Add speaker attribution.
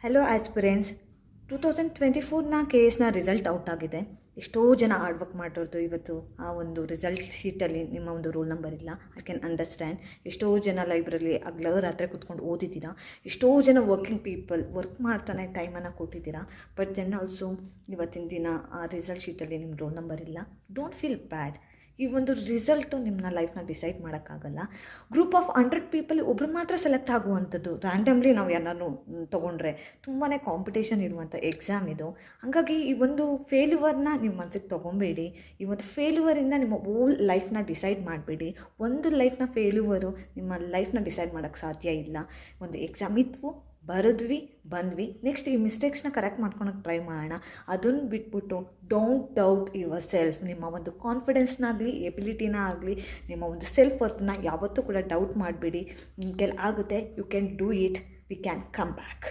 Speaker 1: Hello aspirants. 2024ನ K ಎಸ್ನ result out ಆಗಿದೆ. ಎಷ್ಟೋ ಜನ ಹಾರ್ಡ್ ವರ್ಕ್ ಮಾಡಿರೋದು ಇವತ್ತು ಆ ಒಂದು ರಿಸಲ್ಟ್ ಶೀಟಲ್ಲಿ ನಿಮ್ಮ ಒಂದು ರೋಲ್ ನಂಬರ್ ಇಲ್ಲ. I can understand. ಎಷ್ಟೋ ಜನ ಲೈಬ್ರರಿ ಹಗಲು ರಾತ್ರಿ ಕೂತ್ಕೊಂಡು ಓದಿದ್ದೀರಾ. ಎಷ್ಟೋ ಜನ ವರ್ಕಿಂಗ್ ಪೀಪಲ್ ವರ್ಕ್ ಮಾಡ್ತಾನೆ ಟೈಮನ್ನು ಕೊಟ್ಟಿದ್ದೀರಾ. ಬಟ್ ದೆನ್ ಆಲ್ಸೋ ಇವತ್ತಿನ ದಿನ ಆ ರಿಸಲ್ಟ್ ಶೀಟಲ್ಲಿ ನಿಮ್ಮ ರೋಲ್ ನಂಬರ್ ಇಲ್ಲ. Don't feel bad. ಈ ಒಂದು ರಿಸಲ್ಟು ನಿಮ್ಮನ್ನ ಲೈಫ್ನ ಡಿಸೈಡ್ ಮಾಡೋಕ್ಕಾಗಲ್ಲ. ಗ್ರೂಪ್ ಆಫ್ 100 ಪೀಪಲ್ ಒಬ್ರು ಮಾತ್ರ ಸೆಲೆಕ್ಟ್ ಆಗುವಂಥದ್ದು. ರ್ಯಾಂಡಮ್ಲಿ ನಾವು ಯಾರನ್ನೂ ತೊಗೊಂಡ್ರೆ ತುಂಬಾ ಕಾಂಪಿಟೇಷನ್ ಇರುವಂಥ ಎಕ್ಸಾಮ್ ಇದು. ಹಾಗಾಗಿ ಈ ಒಂದು ಫೇಲ್ಯೂವರ್ನ ನೀವು ಮನಸ್ಸಿಗೆ ತೊಗೊಬೇಡಿ. ಈ ಒಂದು ಫೇಲ್ಯೂವರಿಂದ ನಿಮ್ಮ ಹೋಲ್ ಲೈಫ್ನ ಡಿಸೈಡ್ ಮಾಡಬೇಡಿ. ಒಂದು ಲೈಫ್ನ ಫೇಲ್ಯೂವರು ನಿಮ್ಮ ಲೈಫ್ನ ಡಿಸೈಡ್ ಮಾಡೋಕ್ಕೆ ಸಾಧ್ಯ ಇಲ್ಲ. ಒಂದು ಎಕ್ಸಾಮ್ ಇತ್ತು, ಬರೆದ್ವಿ, ಬಂದ್ವಿ. ನೆಕ್ಸ್ಟ್ ಈ ಮಿಸ್ಟೇಕ್ಸ್ನ ಕರೆಕ್ಟ್ ಮಾಡ್ಕೊಳಕ್ಕೆ ಟ್ರೈ ಮಾಡೋಣ. ಅದನ್ನು ಬಿಟ್ಬಿಟ್ಟು ಡೋಂಟ್ ಡೌಟ್ ಯುವರ್ ಸೆಲ್ಫ್. ನಿಮ್ಮ ಒಂದು ಕಾನ್ಫಿಡೆನ್ಸ್ನಾಗಲಿ ಎಬಿಲಿಟಿನ ಆಗಲಿ ನಿಮ್ಮ ಒಂದು ಸೆಲ್ಫ್ ವರ್ತ್ನ ಯಾವತ್ತೂ ಕೂಡ ಡೌಟ್ ಮಾಡಬೇಡಿ. ನಿಮಗೆಲ್ಲ ಆಗುತ್ತೆ. You can do it. We can come back.